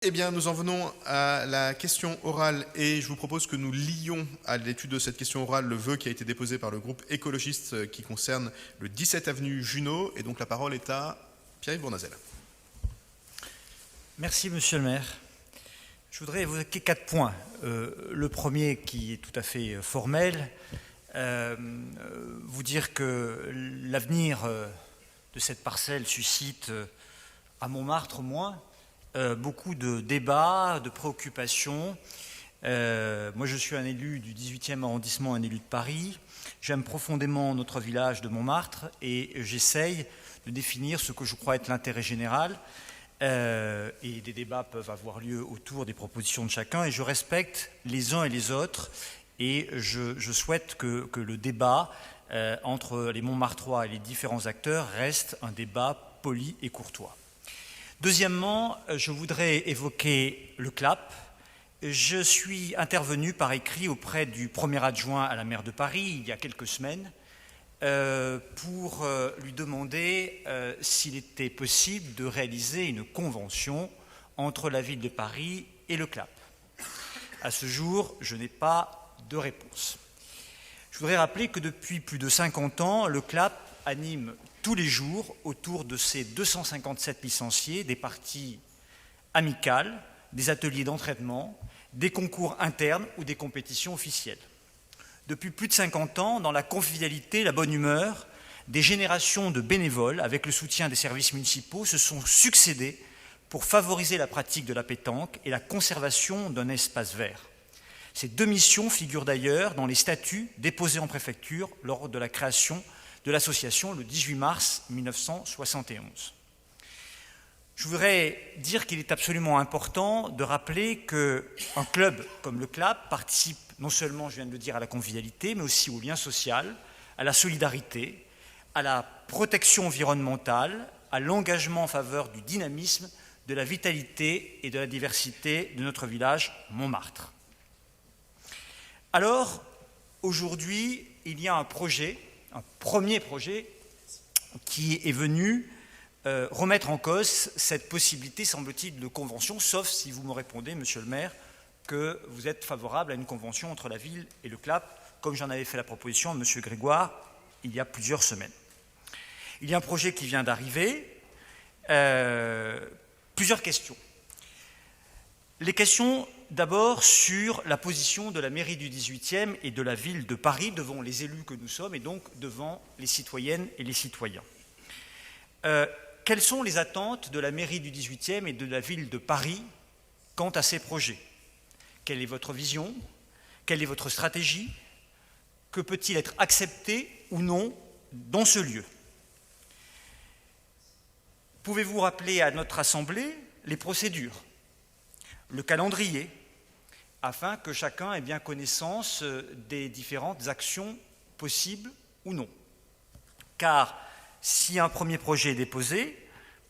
Eh bien, nous en venons à la question orale et je vous propose que nous lions à l'étude de cette question orale le vœu qui a été déposé par le groupe écologiste qui concerne le 17 avenue Junot. Et donc la parole est à Pierre-Yves Bournazel. Merci, monsieur le maire. Je voudrais évoquer 4 points. Le premier qui est tout à fait formel, vous dire que l'avenir de cette parcelle suscite, à Montmartre au moins, beaucoup de débats, de préoccupations. Moi, je suis un élu du 18e arrondissement, un élu de Paris. J'aime profondément notre village de Montmartre et j'essaye de définir ce que je crois être l'intérêt général. Et des débats peuvent avoir lieu autour des propositions de chacun et je respecte les uns et les autres et je souhaite que le débat entre les Montmartrois et les différents acteurs reste un débat poli et courtois. Deuxièmement, je voudrais évoquer le CLAP. Je suis intervenu par écrit auprès du premier adjoint à la maire de Paris il y a quelques semaines pour lui demander s'il était possible de réaliser une convention entre la ville de Paris et le CLAP. À ce jour, je n'ai pas de réponse. Je voudrais rappeler que depuis plus de 50 ans, le CLAP anime tous les jours, autour de ces 257 licenciés, des parties amicales, des ateliers d'entraînement, des concours internes ou des compétitions officielles. Depuis plus de 50 ans, dans la convivialité, la bonne humeur, des générations de bénévoles, avec le soutien des services municipaux, se sont succédés pour favoriser la pratique de la pétanque et la conservation d'un espace vert. Ces 2 missions figurent d'ailleurs dans les statuts déposés en préfecture lors de la création de l'association le 18 mars 1971. Je voudrais dire qu'il est absolument important de rappeler qu'un club comme le CLAP participe non seulement, je viens de le dire, à la convivialité, mais aussi au lien social, à la solidarité, à la protection environnementale, à l'engagement en faveur du dynamisme, de la vitalité et de la diversité de notre village Montmartre. Alors, aujourd'hui, il y a un premier projet qui est venu remettre en cause cette possibilité, semble-t-il, de convention, sauf si vous me répondez, monsieur le maire, que vous êtes favorable à une convention entre la ville et le CLAP, comme j'en avais fait la proposition à monsieur Grégoire il y a plusieurs semaines. Il y a un projet qui vient d'arriver. Plusieurs questions. Les questions d'abord sur la position de la mairie du 18e et de la ville de Paris devant les élus que nous sommes et donc devant les citoyennes et les citoyens. Quelles sont les attentes de la mairie du 18e et de la ville de Paris quant à ces projets ? Quelle est votre vision ? Quelle est votre stratégie ? Que peut-il être accepté ou non dans ce lieu ? Pouvez-vous rappeler à notre Assemblée les procédures, le calendrier, afin que chacun ait bien connaissance des différentes actions possibles ou non ? Car si un premier projet est déposé,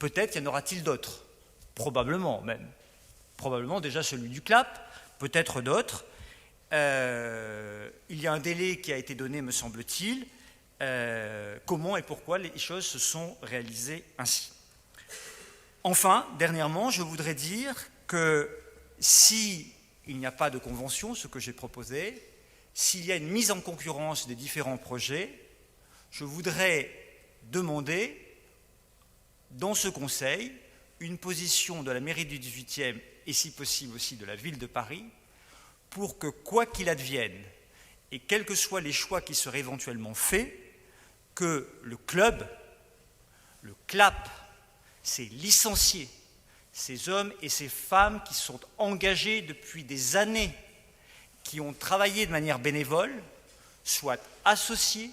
peut-être y en aura-t-il d'autres, probablement même. Probablement déjà celui du CLAP, peut-être d'autres. Il y a un délai qui a été donné, me semble-t-il. Comment et pourquoi les choses se sont réalisées ainsi ? Enfin, dernièrement, je voudrais dire que s'il n'y a pas de convention, ce que j'ai proposé, s'il y a une mise en concurrence des différents projets, je voudrais demander dans ce Conseil une position de la mairie du 18e et si possible aussi de la ville de Paris pour que, quoi qu'il advienne, et quels que soient les choix qui seraient éventuellement faits, que le club, le CLAP, ces licenciés, ces hommes et ces femmes qui sont engagés depuis des années, qui ont travaillé de manière bénévole, soient associés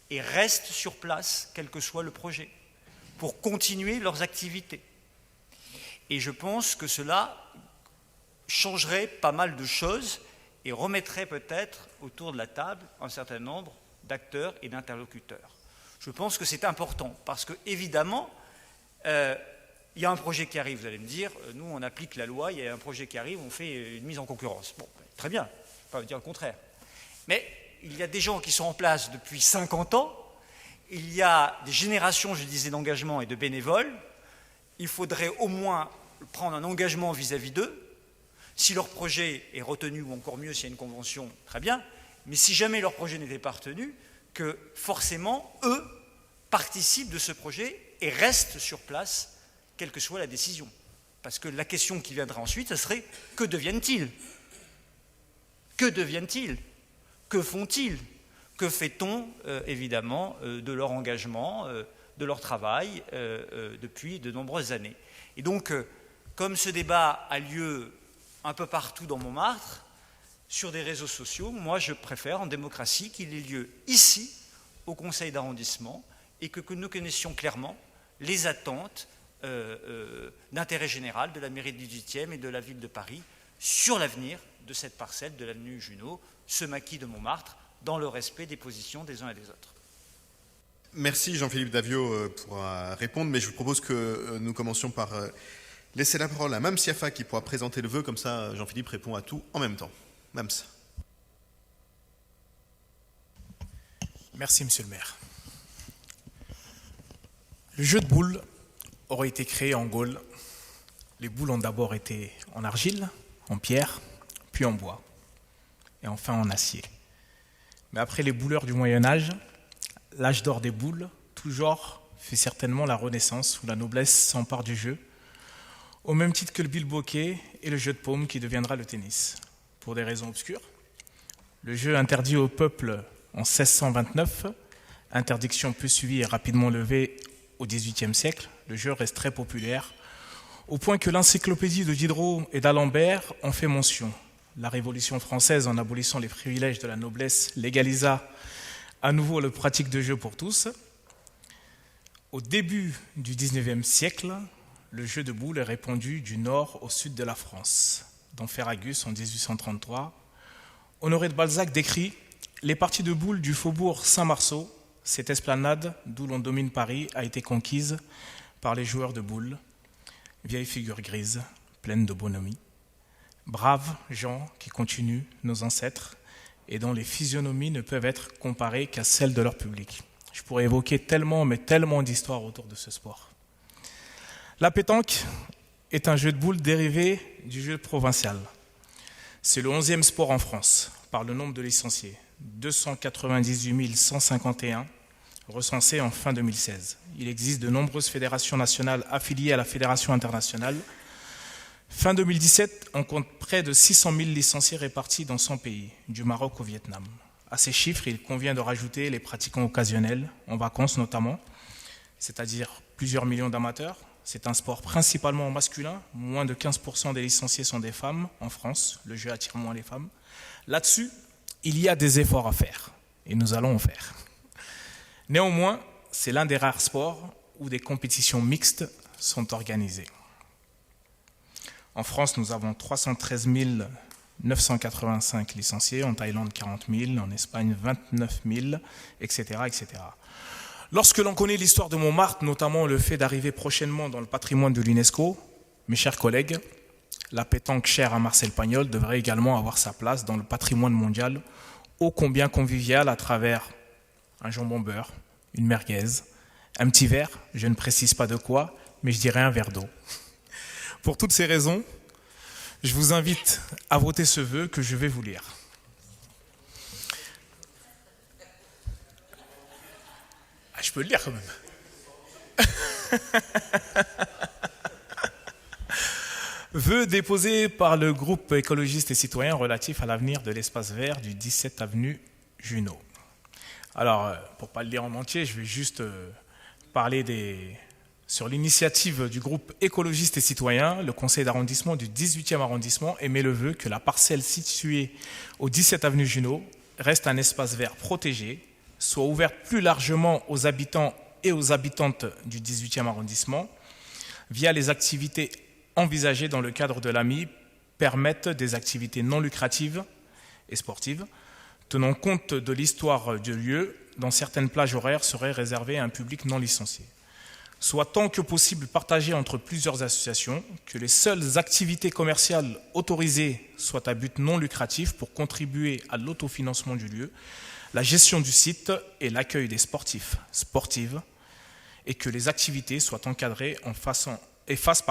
et restent sur place, quel que soit le projet, pour continuer leurs activités. Et je pense que cela changerait pas mal de choses et remettrait peut-être autour de la table un certain nombre d'acteurs et d'interlocuteurs. Je pense que c'est important, parce que évidemment, il y a un projet qui arrive, vous allez me dire, nous on applique la loi, il y a un projet qui arrive, on fait une mise en concurrence. Bon, très bien, je ne vais pas dire le contraire. Mais il y a des gens qui sont en place depuis 50 ans, il y a des générations, je disais, d'engagement et de bénévoles, il faudrait au moins prendre un engagement vis-à-vis d'eux. Si leur projet est retenu, ou encore mieux, s'il y a une convention, très bien. Mais si jamais leur projet n'était pas retenu, que forcément, eux participent de ce projet et restent sur place, quelle que soit la décision. Parce que la question qui viendra ensuite, ce serait « que deviennent-ils » ? Que deviennent-ils ? Que font-ils ? Que fait-on, évidemment, de leur engagement, de leur travail depuis de nombreuses années ? Et donc, comme ce débat a lieu un peu partout dans Montmartre, sur des réseaux sociaux, moi je préfère en démocratie qu'il ait lieu ici, au conseil d'arrondissement, et que nous connaissions clairement les attentes d'intérêt général de la mairie du 18e et de la ville de Paris sur l'avenir de cette parcelle de l'avenue Junot, ce maquis de Montmartre, dans le respect des positions des uns et des autres. Merci Jean-Philippe Davio pour répondre, mais je vous propose que nous commencions par laisser la parole à Mams Siafa qui pourra présenter le vœu, comme ça Jean-Philippe répond à tout en même temps. Mams. Merci Monsieur le maire. Le jeu de boules aurait été créé en Gaule. Les boules ont d'abord été en argile, en pierre, puis en bois, et enfin en acier. Mais après les bouleurs du Moyen-Âge, l'âge d'or des boules, tout genre, fait certainement la Renaissance où la noblesse s'empare du jeu, au même titre que le bilboquet et le jeu de paume qui deviendra le tennis. Pour des raisons obscures, le jeu interdit au peuple en 1629, interdiction peu suivie et rapidement levée au XVIIIe siècle, le jeu reste très populaire, au point que l'encyclopédie de Diderot et d'Alembert en fait mention. La Révolution française, en abolissant les privilèges de la noblesse, légalisa à nouveau la pratique de jeu pour tous. Au début du XIXe siècle, le jeu de boules est répandu du nord au sud de la France. Dans Ferragus, en 1833, Honoré de Balzac décrit « Les parties de boules du faubourg Saint-Marceau, cette esplanade d'où l'on domine Paris, a été conquise par les joueurs de boules, vieilles figures grises, pleines de bonhomie, braves gens qui continuent nos ancêtres et dont les physionomies ne peuvent être comparées qu'à celles de leur public. » Je pourrais évoquer tellement, mais tellement d'histoires autour de ce sport. La pétanque est un jeu de boules dérivé du jeu provincial. C'est le 11e sport en France, par le nombre de licenciés. 298 151 recensés en fin 2016. Il existe de nombreuses fédérations nationales affiliées à la Fédération internationale. Fin 2017, on compte près de 600 000 licenciés répartis dans 100 pays, du Maroc au Vietnam. À ces chiffres, il convient de rajouter les pratiquants occasionnels, en vacances notamment, c'est-à-dire plusieurs millions d'amateurs. C'est un sport principalement masculin, moins de 15% des licenciés sont des femmes en France, le jeu attire moins les femmes. Là-dessus, il y a des efforts à faire, et nous allons en faire. Néanmoins, c'est l'un des rares sports où des compétitions mixtes sont organisées. En France, nous avons 313 985 licenciés, en Thaïlande 40 000, en Espagne 29 000, etc., etc. Lorsque l'on connaît l'histoire de Montmartre, notamment le fait d'arriver prochainement dans le patrimoine de l'UNESCO, mes chers collègues, la pétanque chère à Marcel Pagnol devrait également avoir sa place dans le patrimoine mondial, ô combien convivial à travers un jambon beurre, une merguez, un petit verre, je ne précise pas de quoi, mais je dirais un verre d'eau. Pour toutes ces raisons, je vous invite à voter ce vœu que je vais vous lire. Ah, je peux le lire quand même. Vœu déposé par le groupe écologiste et citoyen relatif à l'avenir de l'espace vert du 17 avenue Junot. Alors, pour ne pas le lire en entier, je vais juste parler sur l'initiative du groupe écologiste et citoyen. Le conseil d'arrondissement du 18e arrondissement émet le vœu que la parcelle située au 17 avenue Junot reste un espace vert protégé, soit ouverte plus largement aux habitants et aux habitantes du 18e arrondissement, via les activités envisagées dans le cadre de l'AMI, permettent des activités non lucratives et sportives, tenant compte de l'histoire du lieu, dont certaines plages horaires seraient réservées à un public non licencié. Soit tant que possible partagées entre plusieurs associations, que les seules activités commerciales autorisées soient à but non lucratif pour contribuer à l'autofinancement du lieu, la gestion du site et l'accueil des sportifs, sportives, et que les activités soient encadrées et fassent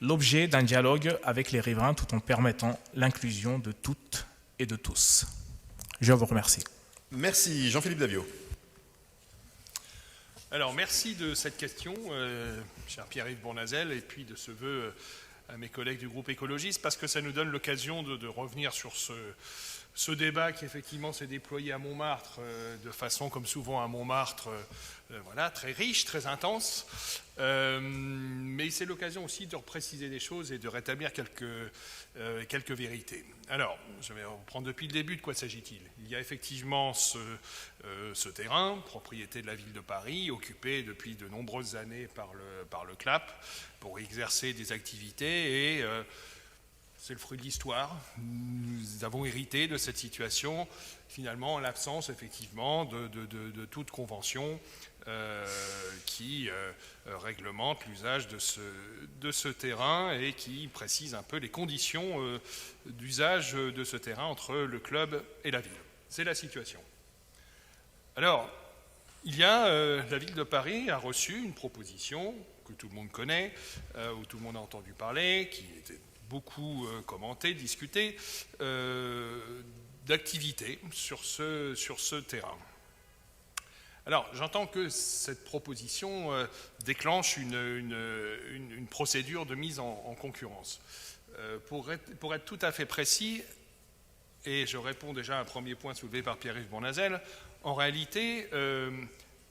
l'objet d'un dialogue avec les riverains tout en permettant l'inclusion de toutes et de tous. Je vous remercie. Merci. Jean-Philippe Davio. Alors, merci de cette question, cher Pierre-Yves Bournazel, et puis de ce vœu à mes collègues du groupe écologiste, parce que ça nous donne l'occasion de revenir sur ce débat qui effectivement s'est déployé à Montmartre, de façon comme souvent à Montmartre, voilà, très riche, très intense. Mais c'est l'occasion aussi de repréciser des choses et de rétablir quelques vérités. Alors, je vais reprendre depuis le début, de quoi s'agit-il? Il y a effectivement ce terrain, propriété de la ville de Paris, occupé depuis de nombreuses années par le CLAP, pour y exercer des activités, et c'est le fruit de l'histoire. Nous avons hérité de cette situation, finalement, en l'absence, effectivement, de toute convention qui réglemente l'usage de ce terrain et qui précise un peu les conditions d'usage de ce terrain entre le club et la ville. C'est la situation. Alors, la ville de Paris a reçu une proposition que tout le monde connaît, où tout le monde a entendu parler, qui était beaucoup commentée, discutée, d'activités sur ce terrain. Alors, j'entends que cette proposition déclenche une procédure de mise en concurrence. Pour être tout à fait précis, et je réponds déjà à un premier point soulevé par Pierre-Yves Bournazel, en réalité,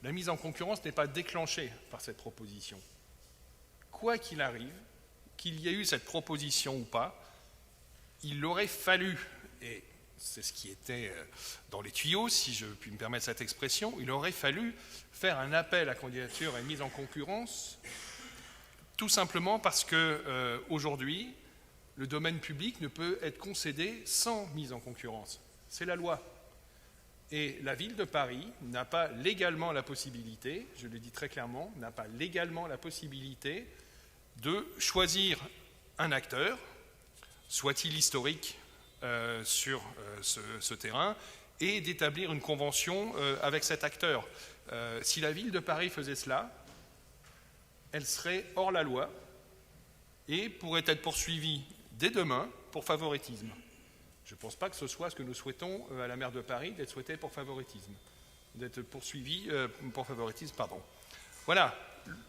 la mise en concurrence n'est pas déclenchée par cette proposition. Quoi qu'il arrive, qu'il y ait eu cette proposition ou pas, il aurait fallu, et c'est ce qui était dans les tuyaux, si je puis me permettre cette expression, il aurait fallu faire un appel à candidature et mise en concurrence, tout simplement parce que aujourd'hui, le domaine public ne peut être concédé sans mise en concurrence. C'est la loi. Et la ville de Paris n'a pas légalement la possibilité, je le dis très clairement, n'a pas légalement la possibilité de choisir un acteur, soit-il historique, sur ce terrain, et d'établir une convention avec cet acteur. Si la ville de Paris faisait cela, elle serait hors la loi et pourrait être poursuivie dès demain pour favoritisme. Je ne pense pas que ce soit ce que nous souhaitons à la maire de Paris, d'être souhaité pour favoritisme, d'être poursuivi pour favoritisme, pardon. Voilà,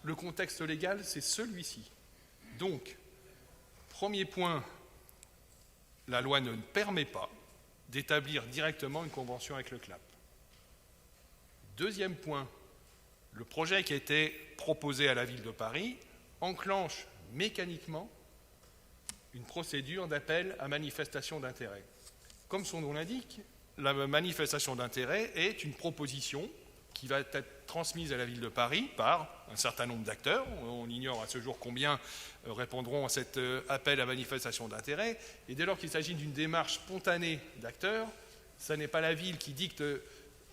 le contexte légal, c'est celui-ci. Donc, premier point, la loi ne permet pas d'établir directement une convention avec le CLAP. Deuxième point, le projet qui a été proposé à la ville de Paris enclenche mécaniquement une procédure d'appel à manifestation d'intérêt. Comme son nom l'indique, la manifestation d'intérêt est une proposition qui va être transmise à la ville de Paris par un certain nombre d'acteurs. On ignore à ce jour combien répondront à cet appel à manifestation d'intérêt. Et dès lors qu'il s'agit d'une démarche spontanée d'acteurs, ce n'est pas la ville qui dicte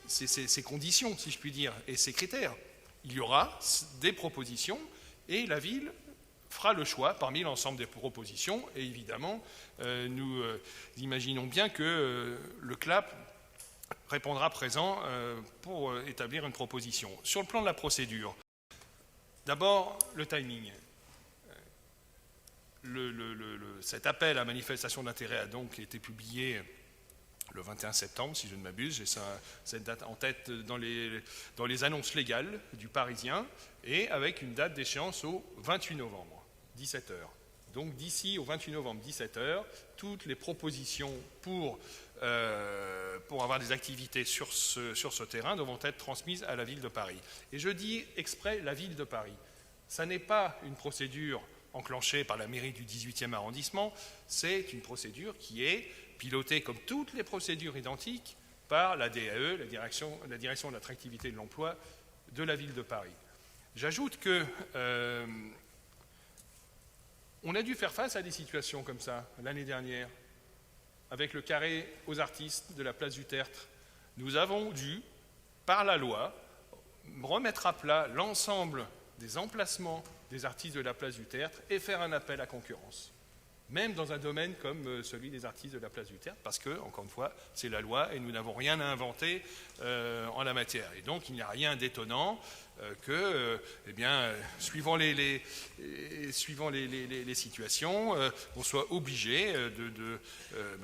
ses conditions, si je puis dire, et ses critères. Il y aura des propositions et la ville fera le choix parmi l'ensemble des propositions. Et évidemment, nous imaginons bien que le CLAP répondra présent pour établir une proposition. Sur le plan de la procédure, d'abord, le timing. Cet appel à manifestation d'intérêt a donc été publié le 21 septembre, si je ne m'abuse. J'ai cette date en tête dans les annonces légales du Parisien, et avec une date d'échéance au 28 novembre, 17h. Donc d'ici au 28 novembre, 17h, toutes les propositions pour avoir des activités sur ce terrain devront être transmises à la ville de Paris. Et je dis exprès la ville de Paris. Ça n'est pas une procédure enclenchée par la mairie du 18e arrondissement, c'est une procédure qui est pilotée, comme toutes les procédures identiques, par la DAE, la direction de l'attractivité et de l'emploi de la ville de Paris. J'ajoute que on a dû faire face à des situations comme ça l'année dernière, avec le carré aux artistes de la place du Tertre. Nous avons dû, par la loi, remettre à plat l'ensemble des emplacements des artistes de la place du Tertre et faire un appel à concurrence. même dans un domaine comme celui des artistes de la place du Tertre, parce que, encore une fois, c'est la loi et nous n'avons rien à inventer en la matière. Et donc, il n'y a rien d'étonnant que, suivant les situations, on soit obligé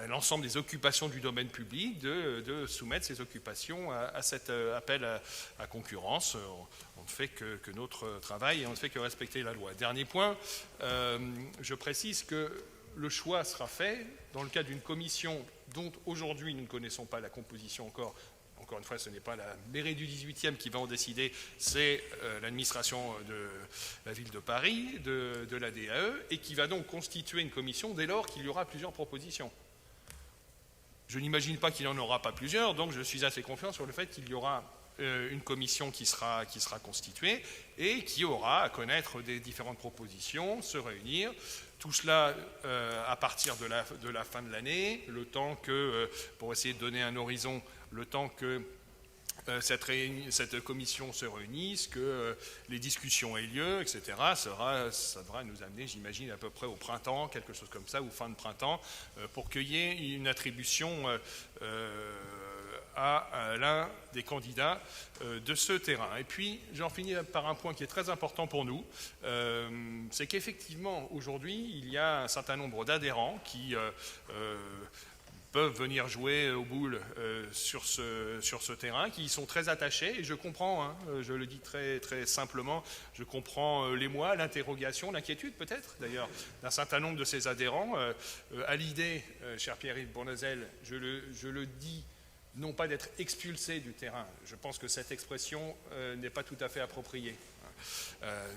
l'ensemble des occupations du domaine public de soumettre ces occupations à cet appel à concurrence. On ne fait que notre travail et on ne fait que respecter la loi. Dernier point, je précise que le choix sera fait dans le cadre d'une commission dont aujourd'hui nous ne connaissons pas la composition encore. Encore une fois, ce n'est pas la mairie du 18e qui va en décider, c'est l'administration de la ville de Paris, de la DAE, et qui va donc constituer une commission dès lors qu'il y aura plusieurs propositions. Je n'imagine pas qu'il n'y en aura pas plusieurs, donc je suis assez confiant sur le fait qu'il y aura une commission qui sera constituée et qui aura à connaître des différentes propositions, se réunir. Tout cela à partir de la fin de l'année, le temps que, pour essayer de donner un horizon, le temps que cette commission se réunisse, que les discussions aient lieu, etc. Ça devra nous amener, j'imagine, à peu près au printemps, quelque chose comme ça, ou fin de printemps, pour qu'il y ait une attribution à l'un des candidats de ce terrain. Et puis, j'en finis par un point qui est très important pour nous, c'est qu'effectivement, aujourd'hui, il y a un certain nombre d'adhérents qui peuvent venir jouer au boule sur ce terrain, qui y sont très attachés, et je comprends, je le dis très, très simplement, je comprends l'émoi, l'interrogation, l'inquiétude peut-être, d'ailleurs, d'un certain nombre de ces adhérents, à l'idée, cher Pierre-Yves Bournazel, je le dis, non pas d'être expulsé du terrain, je pense que cette expression n'est pas tout à fait appropriée.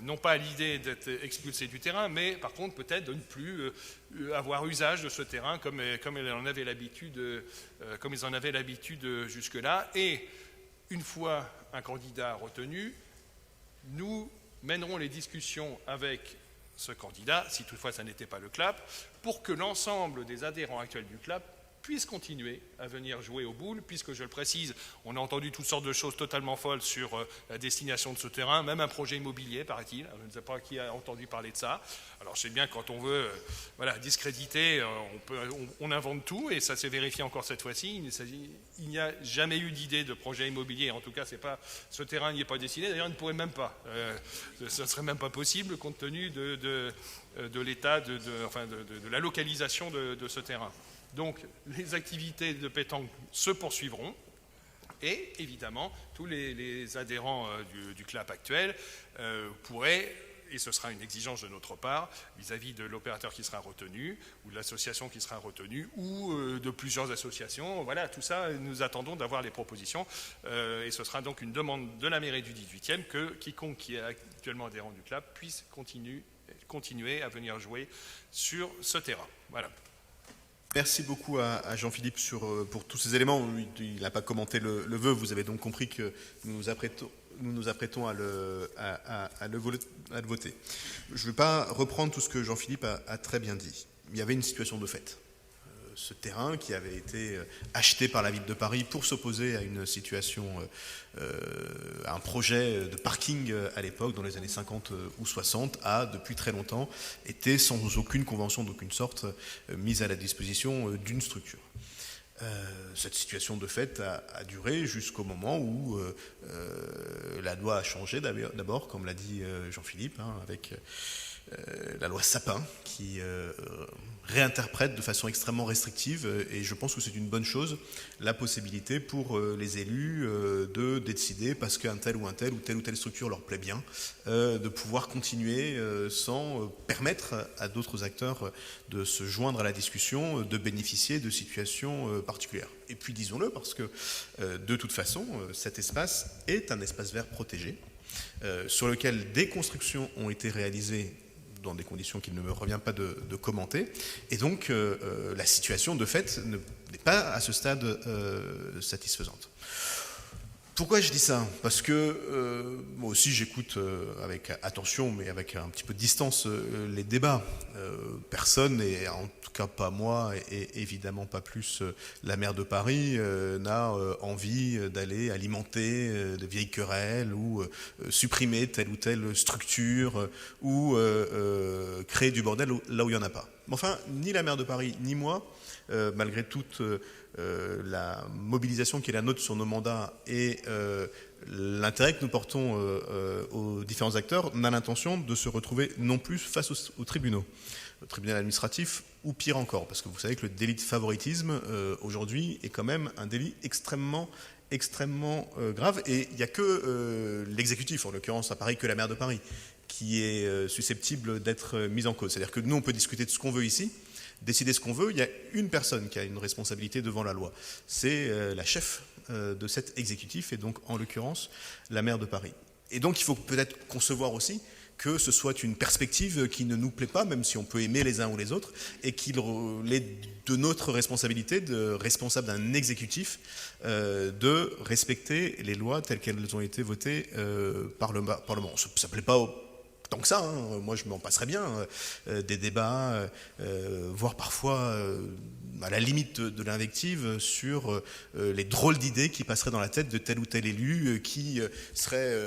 Non pas à l'idée d'être expulsé du terrain, mais par contre peut-être de ne plus avoir usage de ce terrain comme ils en avaient l'habitude jusque-là. Et une fois un candidat retenu, nous mènerons les discussions avec ce candidat, si toutefois ça n'était pas le CLAP, pour que l'ensemble des adhérents actuels du CLAP puissent continuer à venir jouer au boule, puisque, je le précise, on a entendu toutes sortes de choses totalement folles sur la destination de ce terrain, même un projet immobilier, paraît-il. Je ne sais pas qui a entendu parler de ça. Alors, je sais bien, quand on veut discréditer, on invente tout, et ça s'est vérifié encore cette fois-ci. Il n'y a jamais eu d'idée de projet immobilier. En tout cas, ce terrain n'y est pas destiné. D'ailleurs, il ne pourrait même pas. Ce ne serait même pas possible, compte tenu de l'état, de la localisation de ce terrain. Donc, les activités de pétanque se poursuivront et, évidemment, tous les adhérents du CLAP actuel pourraient, et ce sera une exigence de notre part, vis-à-vis de l'opérateur qui sera retenu, ou de l'association qui sera retenue, ou de plusieurs associations. Voilà, tout ça, nous attendons d'avoir les propositions. Et ce sera donc une demande de la mairie du 18e que quiconque qui est actuellement adhérent du CLAP puisse continuer à venir jouer sur ce terrain. Voilà. Merci beaucoup à Jean-Philippe pour tous ces éléments. Il n'a pas commenté le vœu. Vous avez donc compris que nous nous apprêtons à le voter. Je ne vais pas reprendre tout ce que Jean-Philippe a très bien dit. Il y avait une situation de fait. Ce terrain qui avait été acheté par la ville de Paris pour s'opposer à une situation, à un projet de parking à l'époque, dans les années 50 ou 60, a depuis très longtemps été sans aucune convention d'aucune sorte mise à la disposition d'une structure. Cette situation de fait a duré jusqu'au moment où la loi a changé d'abord, comme l'a dit Jean-Philippe, avec la loi Sapin qui réinterprète de façon extrêmement restrictive, et je pense que c'est une bonne chose, la possibilité pour les élus de décider, parce qu'un tel ou telle ou telle structure leur plaît bien, de pouvoir continuer sans permettre à d'autres acteurs de se joindre à la discussion, de bénéficier de situations particulières. Et puis disons-le, parce que de toute façon, cet espace est un espace vert protégé, sur lequel des constructions ont été réalisées dans des conditions qu'il ne me revient pas de commenter. Et donc, la situation, de fait, n'est pas à ce stade satisfaisante. Pourquoi je dis ça? Parce que moi aussi j'écoute avec attention, mais avec un petit peu de distance, les débats. Personne, et en tout cas pas moi, et évidemment pas plus la maire de Paris, n'a envie d'aller alimenter de vieilles querelles ou supprimer telle ou telle structure ou créer du bordel là où il n'y en a pas. Mais enfin, ni la maire de Paris, ni moi, malgré toute la mobilisation qui est la nôtre sur nos mandats et l'intérêt que nous portons aux différents acteurs, n'a l'intention de se retrouver non plus face aux tribunaux, au tribunal administratif, ou pire encore, parce que vous savez que le délit de favoritisme, aujourd'hui, est quand même un délit extrêmement grave, et il n'y a que l'exécutif, en l'occurrence à Paris, que la maire de Paris, qui est susceptible d'être mise en cause. C'est-à-dire que nous, on peut discuter de ce qu'on veut ici, décider ce qu'on veut, il y a une personne qui a une responsabilité devant la loi. C'est la chef de cet exécutif, et donc en l'occurrence la maire de Paris. Et donc il faut peut-être concevoir aussi que ce soit une perspective qui ne nous plaît pas, même si on peut aimer les uns ou les autres, et qu'il est de notre responsabilité, de responsable d'un exécutif, de respecter les lois telles qu'elles ont été votées par le Parlement. Ça ne plaît pas tant que ça, hein. Moi je m'en passerais bien, des débats, voire parfois à la limite de l'invective sur les drôles d'idées qui passeraient dans la tête de tel ou tel élu qui serait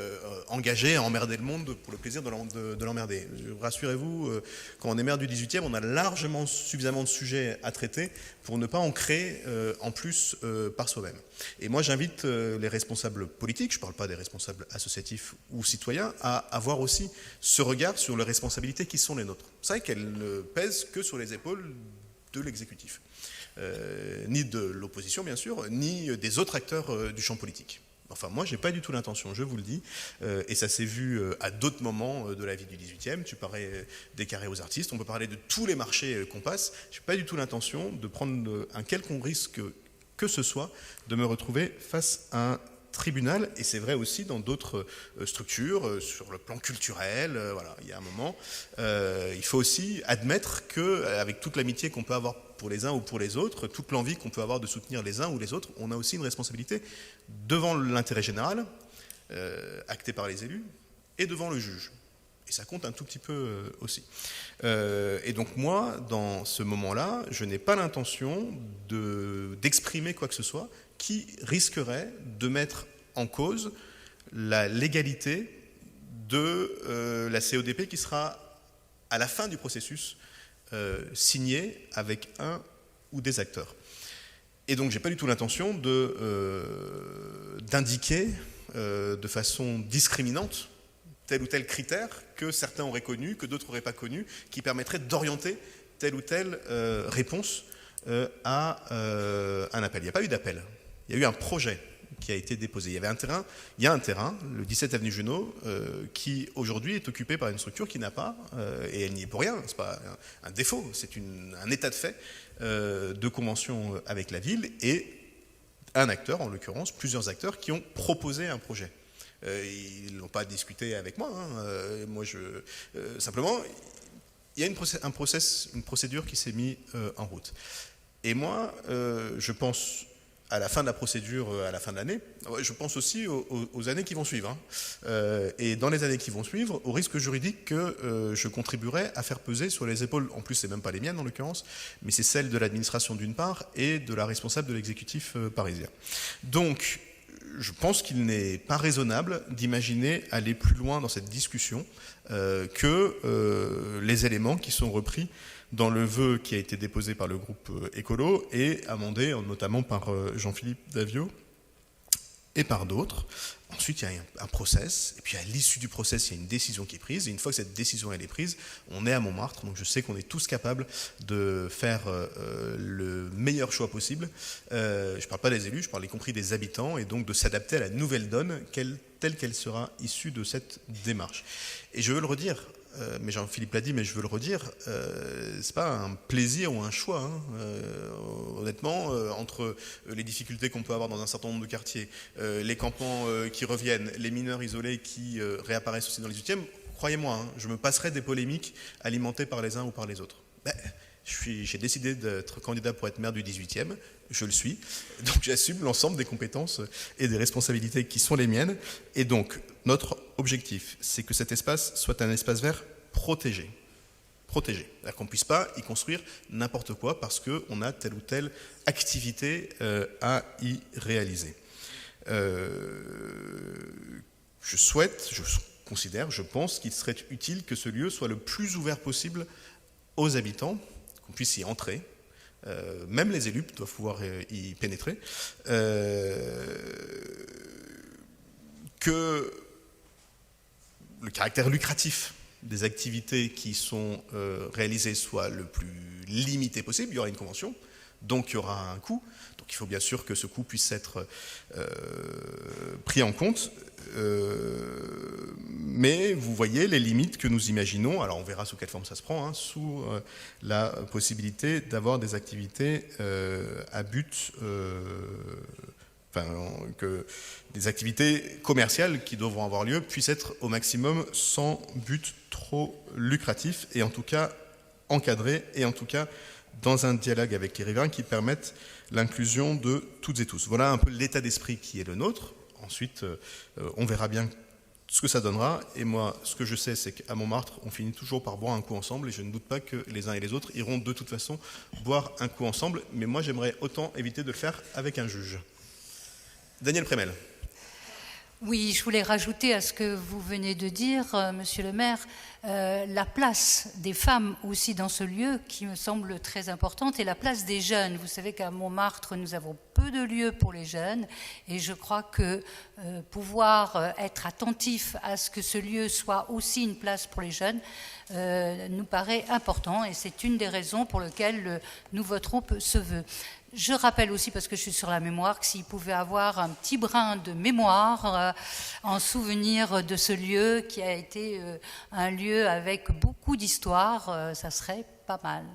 engagé à emmerder le monde pour le plaisir de l'emmerder. Rassurez-vous, quand on est maire du 18e, on a largement suffisamment de sujets à traiter pour ne pas en créer en plus par soi-même. Et moi j'invite les responsables politiques, je ne parle pas des responsables associatifs ou citoyens, à avoir aussi ce regard sur les responsabilités qui sont les nôtres. C'est vrai qu'elles ne pèsent que sur les épaules de l'exécutif. Ni de l'opposition bien sûr, ni des autres acteurs du champ politique. Enfin moi j'ai pas du tout l'intention, je vous le dis, et ça s'est vu à d'autres moments de la vie du 18e, tu parlais des carrés aux artistes, on peut parler de tous les marchés qu'on passe, j'ai pas du tout l'intention de prendre un quelconque risque que ce soit, de me retrouver face à un tribunal, et c'est vrai aussi dans d'autres structures, sur le plan culturel, voilà, il y a un moment, il faut aussi admettre qu'avec toute l'amitié qu'on peut avoir pour les uns ou pour les autres, toute l'envie qu'on peut avoir de soutenir les uns ou les autres, on a aussi une responsabilité devant l'intérêt général, acté par les élus, et devant le juge. Et ça compte un tout petit peu aussi. Et donc moi, dans ce moment-là, je n'ai pas l'intention d'exprimer quoi que ce soit qui risquerait de mettre en cause la légalité de la CODP qui sera à la fin du processus signée avec un ou des acteurs. Et donc j'ai pas du tout l'intention d'indiquer de façon discriminante tel ou tel critère que certains auraient connu, que d'autres n'auraient pas connu, qui permettrait d'orienter telle ou telle réponse à un appel. Il n'y a pas eu d'appel. Il y a eu un projet qui a été déposé. Il y a un terrain, le 17 avenue Junot, qui aujourd'hui est occupé par une structure qui n'a pas, et elle n'y est pour rien, c'est pas un défaut, c'est un état de fait de convention avec la ville, et un acteur, en l'occurrence, plusieurs acteurs qui ont proposé un projet. Ils n'ont pas discuté avec moi, simplement, il y a une procédure qui s'est mise en route. Et moi, je pense à la fin de la procédure, à la fin de l'année, je pense aussi aux années qui vont suivre. Et dans les années qui vont suivre, au risque juridique que je contribuerai à faire peser sur les épaules, en plus c'est même pas les miennes en l'occurrence, mais c'est celles de l'administration d'une part et de la responsable de l'exécutif parisien. Donc, je pense qu'il n'est pas raisonnable d'imaginer aller plus loin dans cette discussion que les éléments qui sont repris dans le vœu qui a été déposé par le groupe écolo et amendé notamment par Jean-Philippe Davio et par d'autres. Ensuite, il y a un process, et puis à l'issue du process, il y a une décision qui est prise, et une fois que cette décision elle est prise, on est à Montmartre, donc je sais qu'on est tous capables de faire le meilleur choix possible. Je ne parle pas des élus, je parle y compris des habitants, et donc de s'adapter à la nouvelle donne telle qu'elle sera issue de cette démarche. Et je veux le redire, mais Jean-Philippe l'a dit, mais je veux le redire, c'est pas un plaisir ou un choix, honnêtement, entre les difficultés qu'on peut avoir dans un certain nombre de quartiers, les campements qui reviennent, les mineurs isolés qui réapparaissent aussi dans les 18e, croyez-moi, je me passerai des polémiques alimentées par les uns ou par les autres. J'ai décidé d'être candidat pour être maire du 18e, je le suis, donc j'assume l'ensemble des compétences et des responsabilités qui sont les miennes, et donc notre objectif, c'est que cet espace soit un espace vert protégé. C'est-à-dire qu'on ne puisse pas y construire n'importe quoi parce qu'on a telle ou telle activité à y réaliser. Je pense qu'il serait utile que ce lieu soit le plus ouvert possible aux habitants, qu'on puisse y entrer. Même les élus doivent pouvoir y pénétrer. Que le caractère lucratif des activités qui sont réalisées soit le plus limité possible. Il y aura une convention, donc il y aura un coût. Donc il faut bien sûr que ce coût puisse être pris en compte. Mais vous voyez les limites que nous imaginons. Alors on verra sous quelle forme ça se prend, sous la possibilité d'avoir des activités à but... que des activités commerciales qui devront avoir lieu puissent être au maximum sans but trop lucratif et en tout cas encadré et en tout cas dans un dialogue avec les riverains qui permettent l'inclusion de toutes et tous. Voilà un peu l'état d'esprit qui est le nôtre. Ensuite, on verra bien ce que ça donnera. Et moi, ce que je sais, c'est qu'à Montmartre, on finit toujours par boire un coup ensemble et je ne doute pas que les uns et les autres iront de toute façon boire un coup ensemble. Mais moi, j'aimerais autant éviter de le faire avec un juge. Daniel Prémel. Oui, je voulais rajouter à ce que vous venez de dire, Monsieur le maire, la place des femmes aussi dans ce lieu qui me semble très importante et la place des jeunes. Vous savez qu'à Montmartre, nous avons peu de lieux pour les jeunes et je crois que pouvoir être attentif à ce que ce lieu soit aussi une place pour les jeunes nous paraît important et c'est une des raisons pour lesquelles nous voterons ce vœu. Je rappelle aussi, parce que je suis sur la mémoire, que s'il pouvait avoir un petit brin de mémoire en souvenir de ce lieu qui a été un lieu avec beaucoup d'histoire, ça serait pas mal.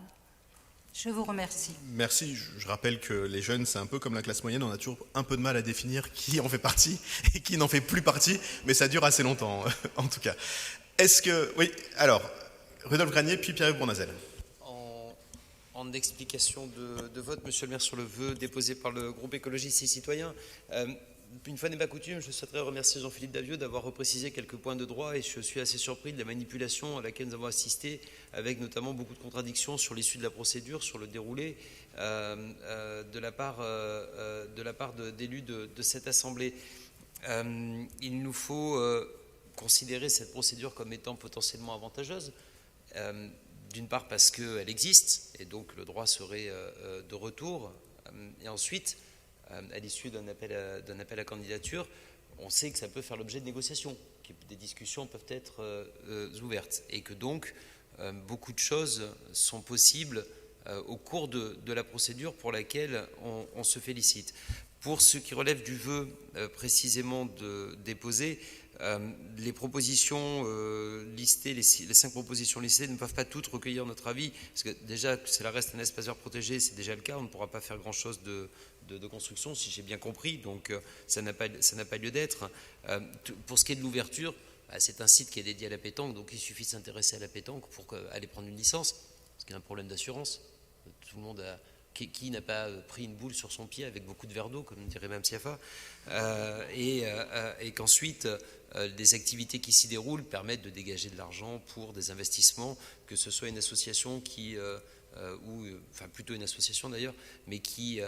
Je vous remercie. Merci. Je rappelle que les jeunes, c'est un peu comme la classe moyenne, on a toujours un peu de mal à définir qui en fait partie et qui n'en fait plus partie, mais ça dure assez longtemps, en tout cas. Est-ce que... Oui, alors, Rudolf Granier, puis Pierre-Yves Bournazel. En explication de vote, Monsieur le maire, sur le vœu déposé par le groupe écologiste et citoyen. Une fois n'est pas coutume, je souhaiterais remercier Jean-Philippe Davieux d'avoir reprécisé quelques points de droit et je suis assez surpris de la manipulation à laquelle nous avons assisté, avec notamment beaucoup de contradictions sur l'issue de la procédure, sur le déroulé, de la part d'élus de cette Assemblée. Il nous faut considérer cette procédure comme étant potentiellement avantageuse. D'une part parce qu'elle existe, et donc le droit serait de retour. Et ensuite, à l'issue d'un appel à candidature, on sait que ça peut faire l'objet de négociations, que des discussions peuvent être ouvertes, et que donc beaucoup de choses sont possibles au cours de la procédure pour laquelle on se félicite. Pour ce qui relève du vœu précisément déposé, les propositions listées, les 5 propositions listées ne peuvent pas toutes recueillir notre avis, parce que déjà, cela reste un espace vert protégé, c'est déjà le cas, on ne pourra pas faire grand-chose de construction, si j'ai bien compris, donc ça n'a pas lieu d'être. Pour ce qui est de l'ouverture, c'est un site qui est dédié à la pétanque, donc il suffit de s'intéresser à la pétanque pour aller prendre une licence, parce qu'il y a un problème d'assurance. Tout le monde a... Qui n'a pas pris une boule sur son pied avec beaucoup de verre d'eau, comme dirait Mme Siafa, et qu'ensuite des activités qui s'y déroulent permettent de dégager de l'argent pour des investissements, que ce soit une association plutôt une association d'ailleurs, mais qui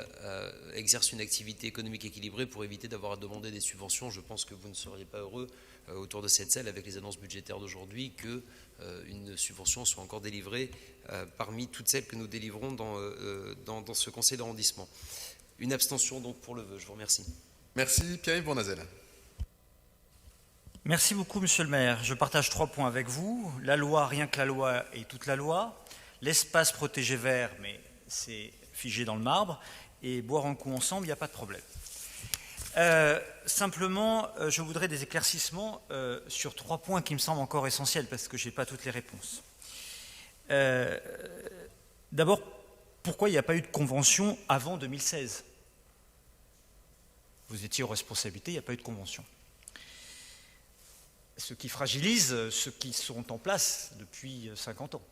exerce une activité économique équilibrée pour éviter d'avoir à demander des subventions. Je pense que vous ne seriez pas heureux autour de cette salle, avec les annonces budgétaires d'aujourd'hui, qu'une subvention soit encore délivrée parmi toutes celles que nous délivrons dans ce conseil d'arrondissement. Une abstention donc pour le vœu. Je vous remercie. Merci. Pierre-Yves Bournazel. Merci beaucoup, Monsieur le maire. Je partage 3 points avec vous. La loi, rien que la loi est toute la loi. L'espace protégé vert, mais c'est figé dans le marbre. Et boire un coup ensemble, il n'y a pas de problème. Simplement, je voudrais des éclaircissements sur 3 points qui me semblent encore essentiels, parce que je n'ai pas toutes les réponses. D'abord, pourquoi il n'y a pas eu de convention avant 2016 ? Vous étiez aux responsabilités, il n'y a pas eu de convention. Ce qui fragilise ceux qui sont en place depuis 50 ans.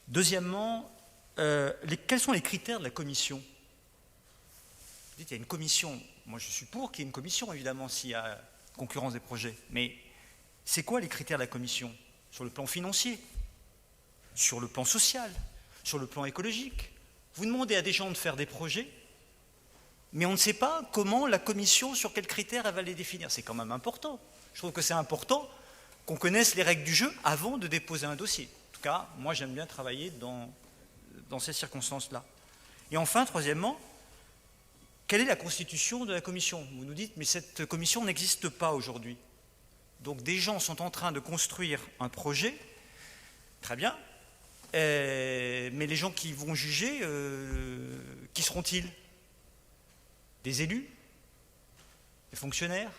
Deuxièmement, quels sont les critères de la commission ? Vous dites, il y a une commission. Moi, je suis pour qu'il y ait une commission, évidemment, s'il y a concurrence des projets. Mais c'est quoi les critères de la commission ? Sur le plan financier, sur le plan social, sur le plan écologique. Vous demandez à des gens de faire des projets, mais on ne sait pas comment la commission, sur quels critères elle va les définir. C'est quand même important. Je trouve que c'est important qu'on connaisse les règles du jeu avant de déposer un dossier. tout cas, moi j'aime bien travailler dans ces circonstances-là. Et enfin, troisièmement, quelle est la constitution de la commission? Vous nous dites, mais cette commission n'existe pas aujourd'hui. Donc des gens sont en train de construire un projet, très bien, mais les gens qui vont juger, qui seront-ils? Des élus? Des fonctionnaires?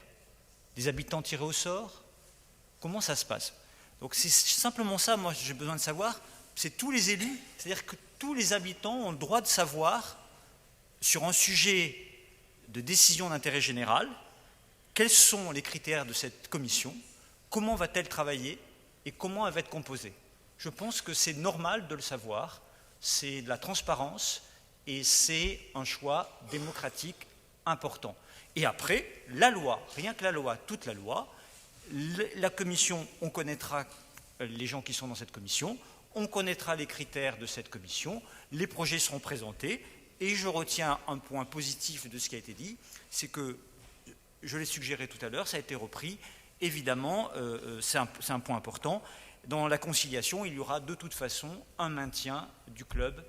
Des habitants tirés au sort? Comment ça se passe? Donc c'est simplement ça, moi j'ai besoin de savoir, c'est tous les élus, c'est-à-dire que tous les habitants ont le droit de savoir sur un sujet de décision d'intérêt général, quels sont les critères de cette commission, comment va-t-elle travailler et comment elle va être composée. Je pense que c'est normal de le savoir, c'est de la transparence et c'est un choix démocratique important. Et après, la loi, rien que la loi, toute la loi, la commission, on connaîtra les gens qui sont dans cette commission, on connaîtra les critères de cette commission, les projets seront présentés, et je retiens un point positif de ce qui a été dit, c'est que, je l'ai suggéré tout à l'heure, ça a été repris, évidemment, c'est un point important, dans la conciliation, il y aura de toute façon un maintien du club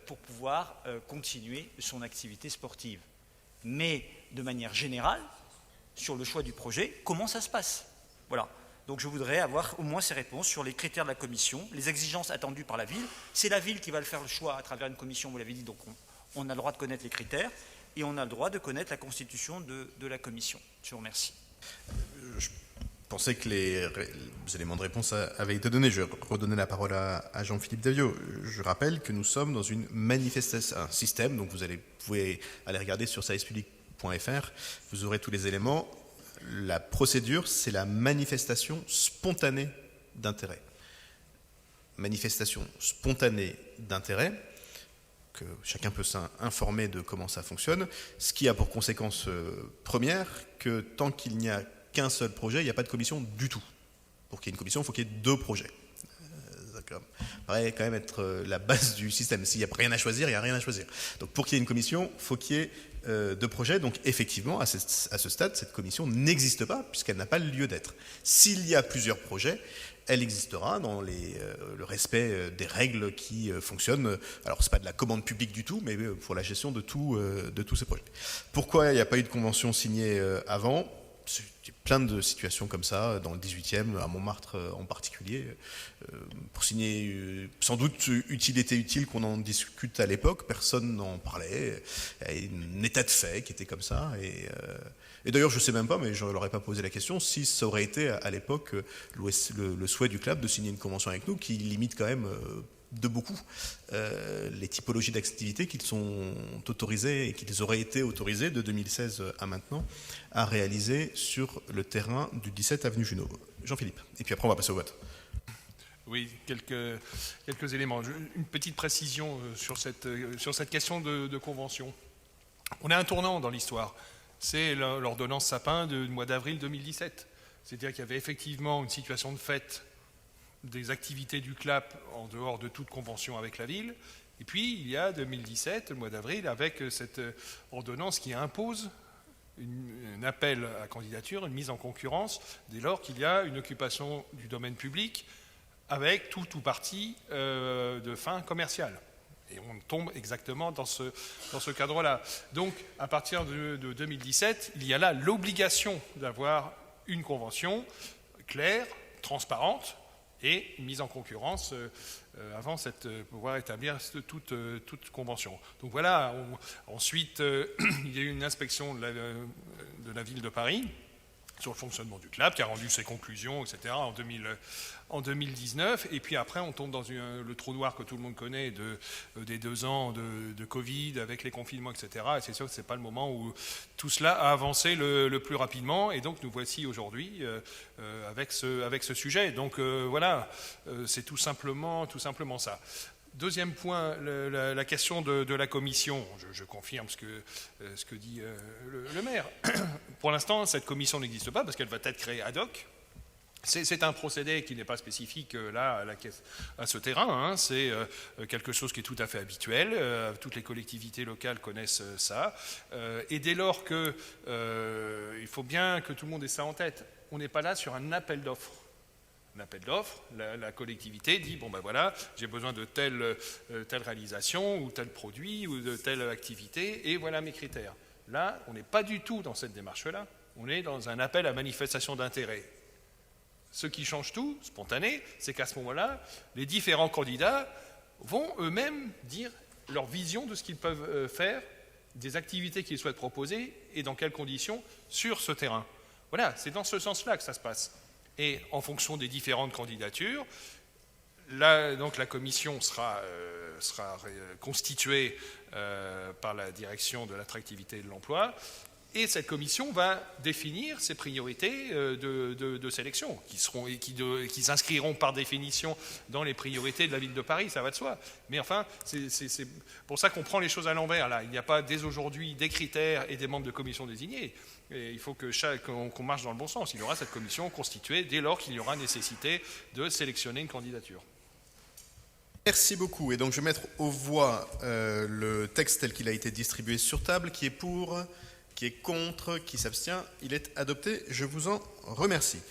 pour pouvoir continuer son activité sportive. Mais de manière générale, sur le choix du projet, comment ça se passe? Voilà. Donc je voudrais avoir au moins ces réponses sur les critères de la commission, les exigences attendues par la ville. C'est la ville qui va le faire le choix à travers une commission, vous l'avez dit, donc on a le droit de connaître les critères et on a le droit de connaître la constitution de la commission. Je vous remercie. Je pensais que les éléments de réponse avaient été donnés. Je vais redonner la parole à Jean-Philippe Davio. Je rappelle que nous sommes dans une manifestation, un système, donc vous pouvez aller regarder sur servicepublic.fr, vous aurez tous les éléments. La procédure, c'est la manifestation spontanée d'intérêt. Manifestation spontanée d'intérêt, que chacun peut s'informer de comment ça fonctionne, ce qui a pour conséquence première que tant qu'il n'y a qu'un seul projet, il n'y a pas de commission du tout. Pour qu'il y ait une commission, il faut qu'il y ait 2 projets. Ça paraît quand même être la base du système. S'il n'y a rien à choisir, il n'y a rien à choisir. Donc pour qu'il y ait une commission, il faut qu'il y ait 2 projets. Donc effectivement, à ce stade, cette commission n'existe pas puisqu'elle n'a pas le lieu d'être. S'il y a plusieurs projets, elle existera dans le respect des règles qui fonctionnent. Alors, ce n'est pas de la commande publique du tout, mais pour la gestion de tous ces projets. Pourquoi il n'y a pas eu de convention signée avant ? Il y a plein de situations comme ça, dans le 18e, à Montmartre en particulier. Pour signer, sans doute, était utile qu'on en discute à l'époque. Personne n'en parlait. Il y a un état de fait qui était comme ça. Et d'ailleurs, je ne sais même pas, mais je ne leur ai pas posé la question, si ça aurait été à l'époque le souhait du club de signer une convention avec nous qui limite quand même de beaucoup les typologies d'activités qu'ils sont autorisés et qu'ils auraient été autorisés de 2016 à maintenant à réaliser sur le terrain du 17 avenue Junot. Jean-Philippe. Et puis après, on va passer au vote. Oui, quelques éléments. Une petite précision sur cette question de convention. On a un tournant dans l'histoire. C'est l'ordonnance Sapin du mois d'avril 2017. C'est-à-dire qu'il y avait effectivement une situation de fait des activités du CLAP en dehors de toute convention avec la ville. Et puis, il y a 2017, le mois d'avril, avec cette ordonnance qui impose un appel à candidature, une mise en concurrence, dès lors qu'il y a une occupation du domaine public avec tout ou partie de fin commerciale. Et on tombe exactement dans ce cadre-là. Donc, à partir de 2017, il y a là l'obligation d'avoir une convention claire, transparente, et mise en concurrence avant pouvoir établir toute convention. Donc voilà, ensuite, il y a eu une inspection de la ville de Paris sur le fonctionnement du CLAP, qui a rendu ses conclusions, etc., en 2019. Et puis après, on tombe dans le trou noir que tout le monde connaît des 2 ans de Covid, avec les confinements, etc. Et c'est sûr que ce n'est pas le moment où tout cela a avancé le plus rapidement. Et donc, nous voici aujourd'hui avec ce sujet. Donc voilà, c'est tout simplement ça. Deuxième point, la question de la commission. Je confirme ce que dit le maire. Pour l'instant, cette commission n'existe pas parce qu'elle va être créée ad hoc. C'est un procédé qui n'est pas spécifique là à ce terrain. Hein. C'est quelque chose qui est tout à fait habituel. Toutes les collectivités locales connaissent ça. Et dès lors il faut bien que tout le monde ait ça en tête. On n'est pas là sur un appel d'offres. un appel d'offres, la collectivité dit, bon ben voilà, j'ai besoin de telle réalisation, ou tel produit, ou de telle activité, et voilà mes critères. Là, on n'est pas du tout dans cette démarche-là, on est dans un appel à manifestation d'intérêt. Ce qui change tout, spontané, c'est qu'à ce moment-là, les différents candidats vont eux-mêmes dire leur vision de ce qu'ils peuvent faire, des activités qu'ils souhaitent proposer et dans quelles conditions sur ce terrain. Voilà, c'est dans ce sens-là que ça se passe. Et en fonction des différentes candidatures, là, donc la commission sera constituée par la direction de l'attractivité et de l'emploi. Et cette commission va définir ses priorités de sélection, qui s'inscriront par définition dans les priorités de la ville de Paris, ça va de soi. Mais enfin, c'est pour ça qu'on prend les choses à l'envers. Là, il n'y a pas dès aujourd'hui des critères et des membres de commission désignés. Et il faut qu'on marche dans le bon sens. Il y aura cette commission constituée dès lors qu'il y aura nécessité de sélectionner une candidature. Merci beaucoup. Et donc, je vais mettre aux voix le texte tel qu'il a été distribué sur table, qui est pour, qui est contre, qui s'abstient. Il est adopté. Je vous en remercie.